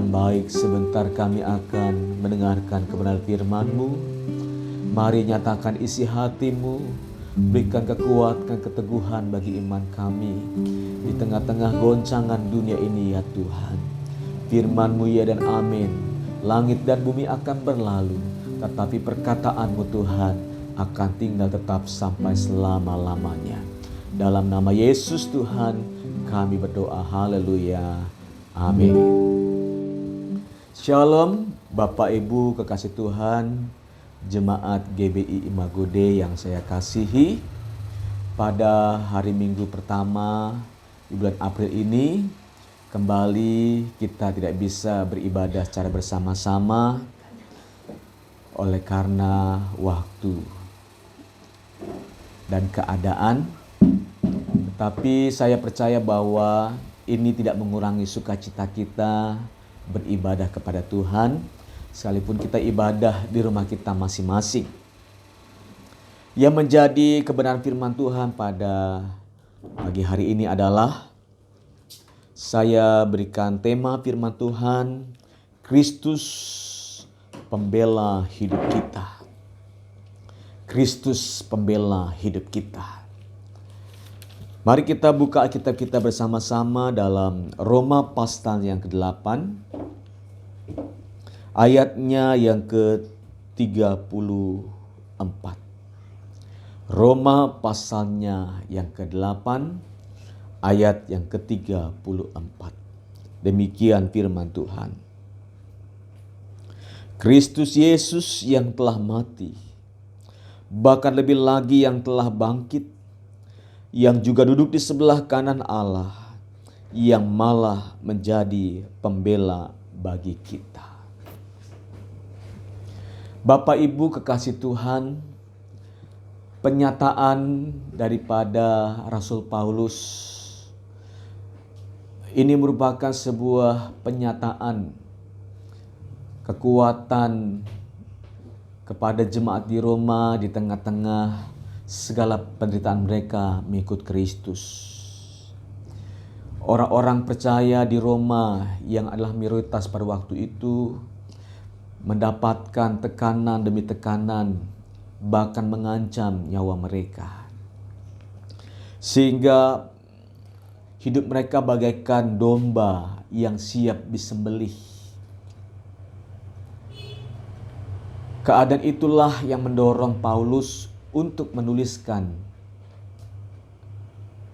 yang baik, sebentar kami akan mendengarkan kebenaran firman-Mu. Mari nyatakan isi hati-Mu, berikan kekuatan, keteguhan bagi iman kami di tengah-tengah goncangan dunia ini ya Tuhan. Firman-Mu ya dan amin. Langit dan bumi akan berlalu, tetapi perkataan-Mu Tuhan akan tinggal tetap sampai selama-lamanya. Dalam nama Yesus Tuhan kami berdoa, haleluya, amin. Shalom Bapak Ibu kekasih Tuhan, Jemaat GBI Imagode yang saya kasihi. Pada hari Minggu pertama di bulan April ini, kembali kita tidak bisa beribadah secara bersama-sama oleh karena waktu dan keadaan. Tetapi saya percaya bahwa ini tidak mengurangi sukacita kita beribadah kepada Tuhan, sekalipun kita ibadah di rumah kita masing-masing. Yang menjadi kebenaran firman Tuhan pada pagi hari ini adalah, saya berikan tema firman Tuhan, Kristus pembela hidup kita. Kristus pembela hidup kita. Mari kita buka Alkitab kita bersama-sama dalam Roma pasal yang ke-8, ayatnya yang ke-34. Roma pasalnya yang ke-8, ayat yang ke-34. Demikian firman Tuhan. Kristus Yesus yang telah mati, bahkan lebih lagi yang telah bangkit, yang juga duduk di sebelah kanan Allah, yang malah menjadi pembela bagi kita. Bapak Ibu kekasih Tuhan, pernyataan daripada Rasul Paulus ini merupakan sebuah pernyataan kekuatan kepada jemaat di Roma di tengah-tengah segala penderitaan mereka mengikut Kristus. Orang-orang percaya di Roma yang adalah mayoritas pada waktu itu mendapatkan tekanan demi tekanan, bahkan mengancam nyawa mereka. Sehingga hidup mereka bagaikan domba yang siap disembelih. Keadaan itulah yang mendorong Paulus untuk menuliskan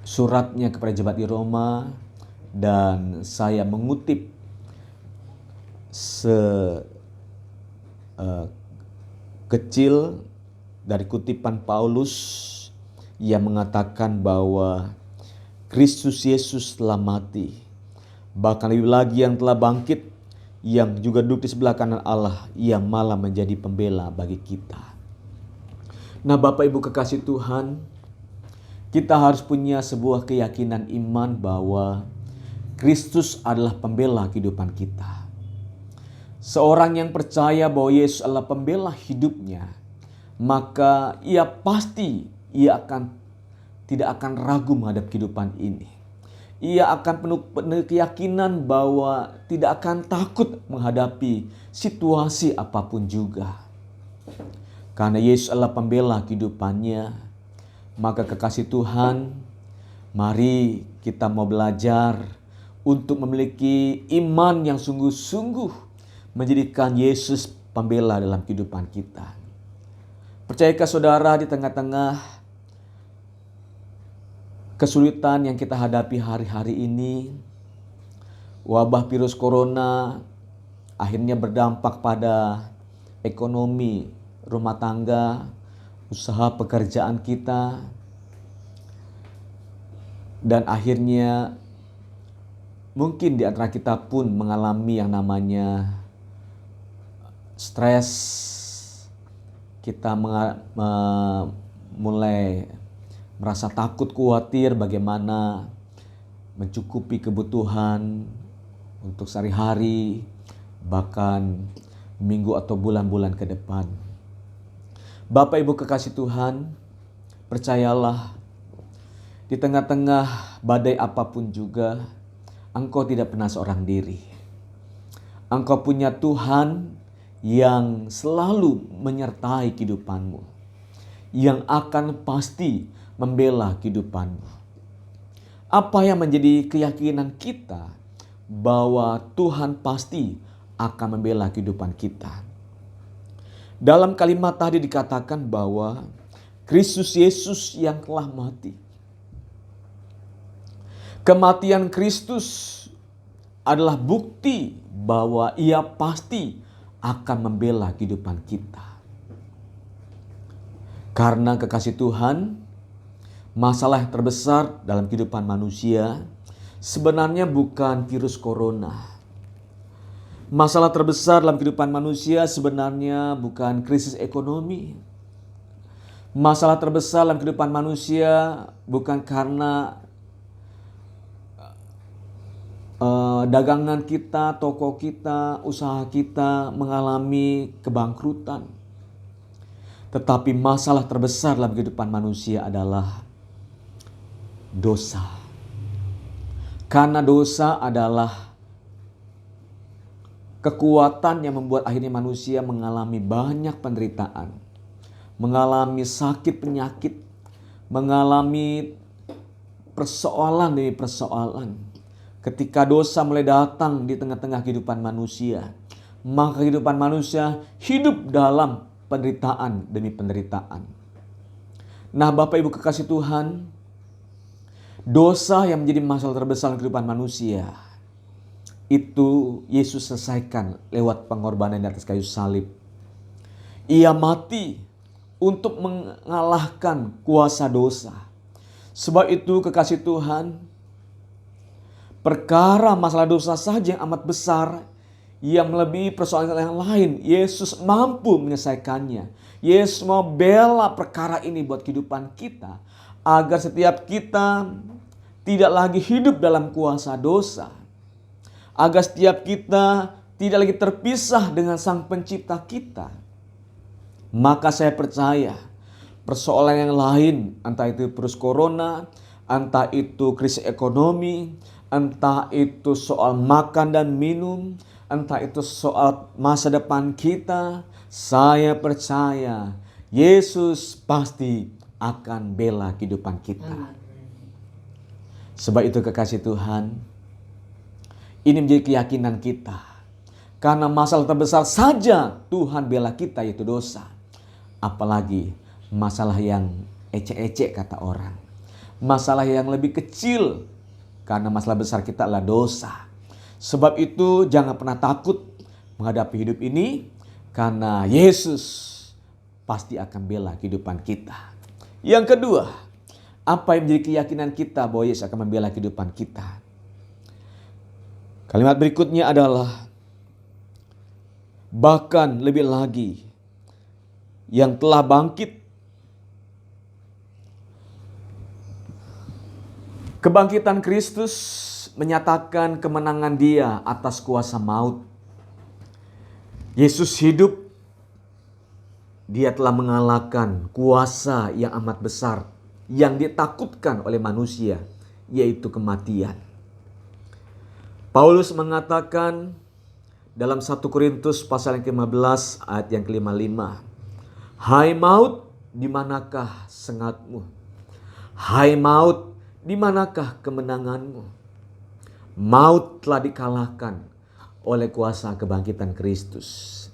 suratnya kepada jemaat di Roma, dan saya mengutip kecil dari kutipan Paulus yang mengatakan bahwa Kristus Yesus telah mati, bahkan lebih lagi yang telah bangkit, yang juga duduk di sebelah kanan Allah, yang malah menjadi pembela bagi kita. Nah Bapak Ibu kekasih Tuhan, kita harus punya sebuah keyakinan iman bahwa Kristus adalah pembela kehidupan kita. Seorang yang percaya bahwa Yesus adalah pembela hidupnya, maka ia tidak akan ragu menghadap kehidupan ini. Ia akan penuh keyakinan bahwa tidak akan takut menghadapi situasi apapun juga. Karena Yesus adalah pembela kehidupannya, maka kekasih Tuhan, mari kita mau belajar untuk memiliki iman yang sungguh-sungguh menjadikan Yesus pembela dalam kehidupan kita. Percayakah saudara, di tengah-tengah kesulitan yang kita hadapi hari-hari ini, wabah virus corona akhirnya berdampak pada ekonomi rumah tangga, usaha pekerjaan kita, dan akhirnya mungkin di antara kita pun mengalami yang namanya stres. Kita mulai merasa takut, khawatir bagaimana mencukupi kebutuhan untuk sehari-hari, bahkan minggu atau bulan-bulan ke depan. Bapak Ibu kekasih Tuhan, percayalah, di tengah-tengah badai apapun juga, engkau tidak pernah seorang diri. Engkau punya Tuhan yang selalu menyertai kehidupanmu, yang akan pasti membela kehidupanmu. Apa yang menjadi keyakinan kita? Bahwa Tuhan pasti akan membela kehidupan kita. Dalam kalimat tadi dikatakan bahwa Kristus Yesus yang telah mati. Kematian Kristus adalah bukti bahwa Ia pasti akan membela kehidupan kita. Karena kekasih Tuhan, masalah yang terbesar dalam kehidupan manusia sebenarnya bukan virus corona. Masalah terbesar dalam kehidupan manusia sebenarnya bukan krisis ekonomi. Masalah terbesar dalam kehidupan manusia bukan karena dagangan kita, toko kita, usaha kita mengalami kebangkrutan. Tetapi masalah terbesar dalam kehidupan manusia adalah dosa. Karena dosa adalah kekuatan yang membuat akhirnya manusia mengalami banyak penderitaan. Mengalami sakit penyakit. Mengalami persoalan demi persoalan. Ketika dosa mulai datang di tengah-tengah kehidupan manusia, maka kehidupan manusia hidup dalam penderitaan demi penderitaan. Nah, Bapak Ibu kekasih Tuhan, dosa yang menjadi masalah terbesar dalam kehidupan manusia itu Yesus selesaikan lewat pengorbanan di atas kayu salib. Ia mati untuk mengalahkan kuasa dosa. Sebab itu kekasih Tuhan, perkara masalah dosa saja yang amat besar, yang melebihi persoalan yang lain, Yesus mampu menyelesaikannya. Yesus mau bela perkara ini buat kehidupan kita, agar setiap kita tidak lagi hidup dalam kuasa dosa. Agar setiap kita tidak lagi terpisah dengan Sang Pencipta kita. Maka saya percaya persoalan yang lain, entah itu virus corona, entah itu krisis ekonomi, entah itu soal makan dan minum, entah itu soal masa depan kita, saya percaya Yesus pasti akan bela kehidupan kita. Sebab itu kekasih Tuhan, ini menjadi keyakinan kita. Karena masalah terbesar saja Tuhan bela kita, yaitu dosa. Apalagi masalah yang ecek-ecek kata orang. Masalah yang lebih kecil, karena masalah besar kita adalah dosa. Sebab itu jangan pernah takut menghadapi hidup ini, karena Yesus pasti akan bela kehidupan kita. Yang kedua, apa yang menjadi keyakinan kita bahwa Yesus akan membela kehidupan kita? Kalimat berikutnya adalah, bahkan lebih lagi, yang telah bangkit. Kebangkitan Kristus menyatakan kemenangan Dia atas kuasa maut. Yesus hidup, Dia telah mengalahkan kuasa yang amat besar yang ditakutkan oleh manusia, yaitu kematian. Paulus mengatakan dalam 1 Korintus pasal yang ke-15 ayat yang ke-55, hai maut, di manakah sengatmu? Hai maut, di manakah kemenanganmu? Maut telah dikalahkan oleh kuasa kebangkitan Kristus.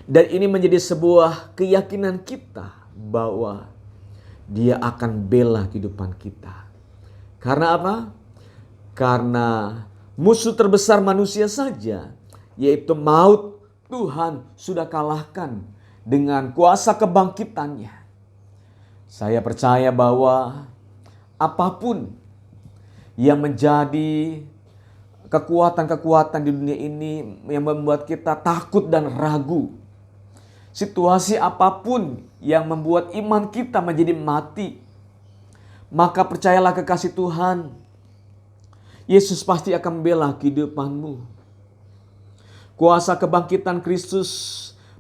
Dan ini menjadi sebuah keyakinan kita bahwa Dia akan bela kehidupan kita. Karena apa? Karena musuh terbesar manusia saja, yaitu maut, Tuhan sudah kalahkan dengan kuasa kebangkitannya. Saya percaya bahwa apapun yang menjadi kekuatan-kekuatan di dunia ini yang membuat kita takut dan ragu, situasi apapun yang membuat iman kita menjadi mati, maka percayalah kekasih Tuhan, Yesus pasti akan membela kehidupanmu. Kuasa kebangkitan Kristus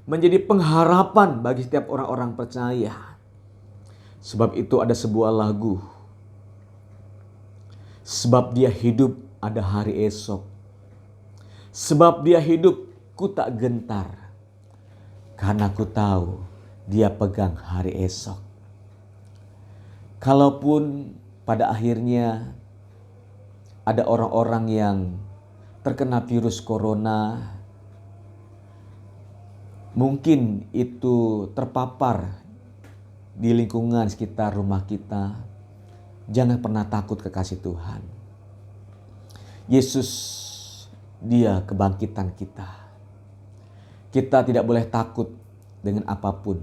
menjadi pengharapan bagi setiap orang-orang percaya. Sebab itu ada sebuah lagu, sebab Dia hidup ada hari esok. Sebab dia hidup, ku tak gentar. Karena ku tahu dia pegang hari esok. Kalaupun pada akhirnya ada orang-orang yang terkena virus corona, mungkin itu terpapar di lingkungan sekitar rumah kita, jangan pernah takut kekasih Tuhan. Yesus, dia kebangkitan kita. Kita tidak boleh takut dengan apapun,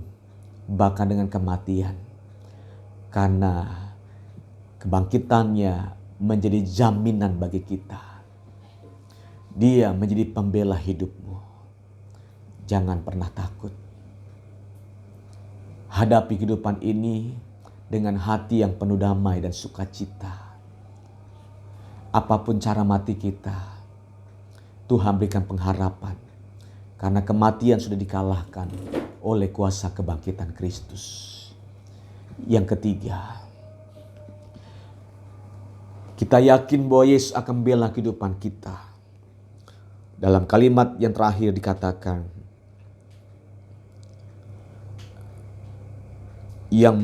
bahkan dengan kematian. Karena kebangkitannya menjadi jaminan bagi kita. Dia menjadi pembela hidupmu. Jangan pernah takut. Hadapi kehidupan ini dengan hati yang penuh damai dan sukacita. Apapun cara mati kita, Tuhan berikan pengharapan. Karena kematian sudah dikalahkan oleh kuasa kebangkitan Kristus. Yang ketiga, kita yakin bahwa Yesus akan membela kehidupan kita. Dalam kalimat yang terakhir dikatakan, yang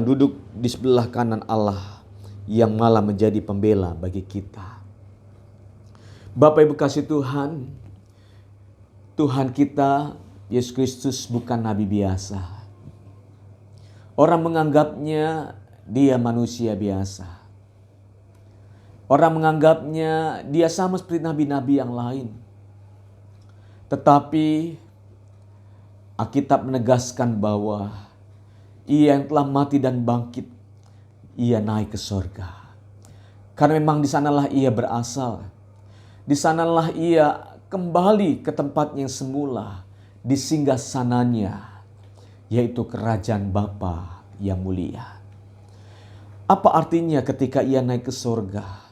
duduk di sebelah kanan Allah, yang malah menjadi pembela bagi kita. Bapak Ibu kasih Tuhan, Tuhan kita Yesus Kristus bukan nabi biasa. Orang menganggapnya dia manusia biasa. Orang menganggapnya dia sama seperti nabi-nabi yang lain. Tetapi Alkitab menegaskan bahwa ia yang telah mati dan bangkit, ia naik ke sorga. Karena memang di sanalah ia berasal. Di sanalah ia kembali ke tempat yang semula, di singgasananya, yaitu kerajaan Bapa yang mulia. Apa artinya ketika ia naik ke sorga?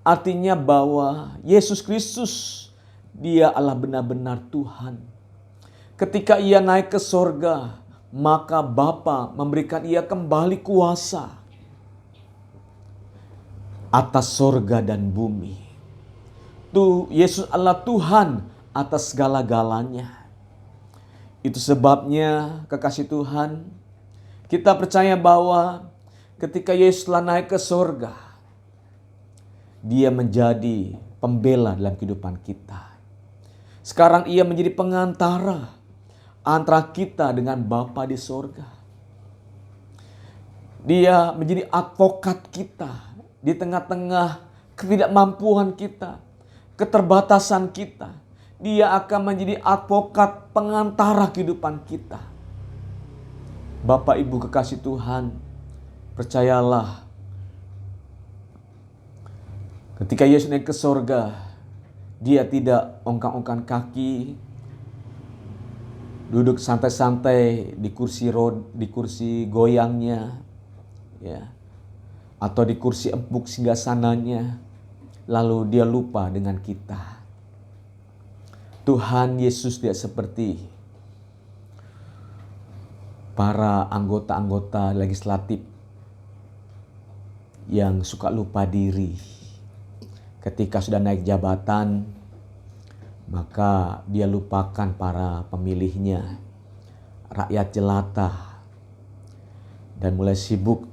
Artinya bahwa Yesus Kristus, dia adalah benar-benar Tuhan. Ketika ia naik ke sorga, maka Bapa memberikan ia kembali kuasa atas sorga dan bumi. Yesus adalah Tuhan atas segala-galanya. Itu sebabnya kekasih Tuhan, kita percaya bahwa ketika Yesus telah naik ke sorga, dia menjadi pembela dalam kehidupan kita. Sekarang ia menjadi pengantara antara kita dengan Bapa di sorga. Dia menjadi advokat kita di tengah-tengah ketidakmampuan kita, keterbatasan kita. Dia akan menjadi advokat pengantara kehidupan kita. Bapak Ibu kekasih Tuhan, percayalah, ketika Yesus naik ke sorga, dia tidak ongkang-ongkang kaki, duduk santai-santai di kursi goyangnya, ya, atau di kursi empuk singgasananya, lalu dia lupa dengan kita. Tuhan Yesus tidak seperti para anggota-anggota legislatif yang suka lupa diri. Ketika sudah naik jabatan, maka dia lupakan para pemilihnya, rakyat jelata, dan mulai sibuk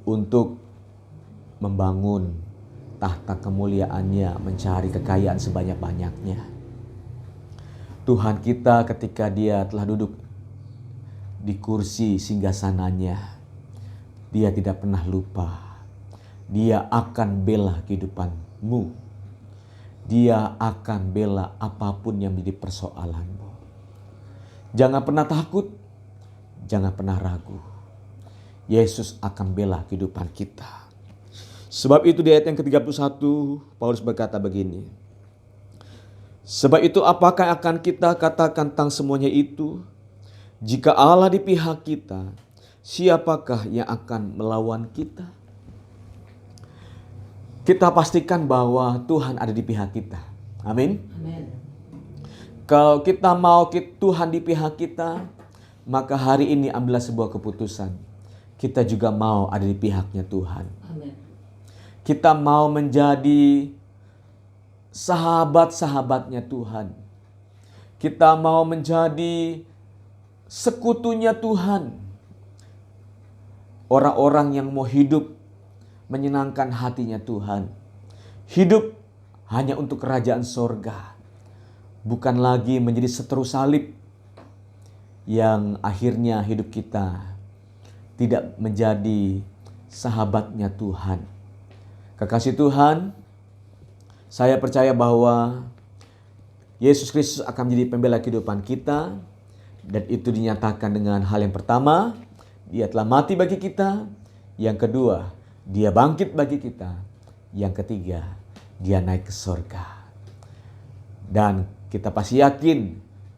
untuk membangun tahta kemuliaannya, mencari kekayaan sebanyak-banyaknya. Tuhan kita ketika dia telah duduk di kursi singgasananya, dia tidak pernah lupa. Dia akan bela kehidupanmu. Dia akan bela apapun yang menjadi persoalanmu. Jangan pernah takut, jangan pernah ragu. Yesus akan bela kehidupan kita. Sebab itu di ayat yang ke-31 Paulus berkata begini. Sebab itu apakah akan kita katakan tentang semuanya itu? Jika Allah di pihak kita, siapakah yang akan melawan kita? Kita pastikan bahwa Tuhan ada di pihak kita. Amin. Amin. Kalau kita mau Tuhan di pihak kita, maka hari ini ambillah sebuah keputusan. Kita juga mau ada di pihaknya Tuhan. Amin. Kita mau menjadi sahabat-sahabatnya Tuhan. Kita mau menjadi sekutunya Tuhan. Orang-orang yang mau hidup menyenangkan hatinya Tuhan. Hidup hanya untuk kerajaan sorga. Bukan lagi menjadi seteru salib yang akhirnya hidup kita tidak menjadi sahabatnya Tuhan. Kekasih Tuhan, saya percaya bahwa Yesus Kristus akan menjadi pembela kehidupan kita. Dan itu dinyatakan dengan hal yang pertama, Dia telah mati bagi kita. Yang kedua, Dia bangkit bagi kita. Yang ketiga, Dia naik ke surga. Dan kita pasti yakin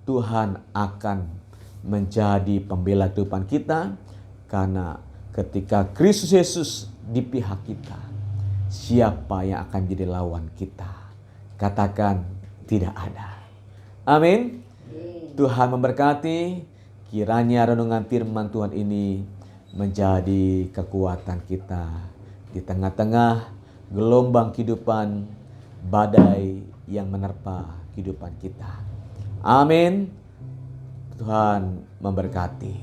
Tuhan akan menjadi pembela kehidupan kita. Karena ketika Kristus Yesus di pihak kita, siapa yang akan jadi lawan kita? Katakan tidak ada. Amin. Tuhan memberkati. Kiranya renungan firman Tuhan ini menjadi kekuatan kita di tengah-tengah gelombang kehidupan, badai yang menerpa kehidupan kita. Amin. Tuhan memberkati.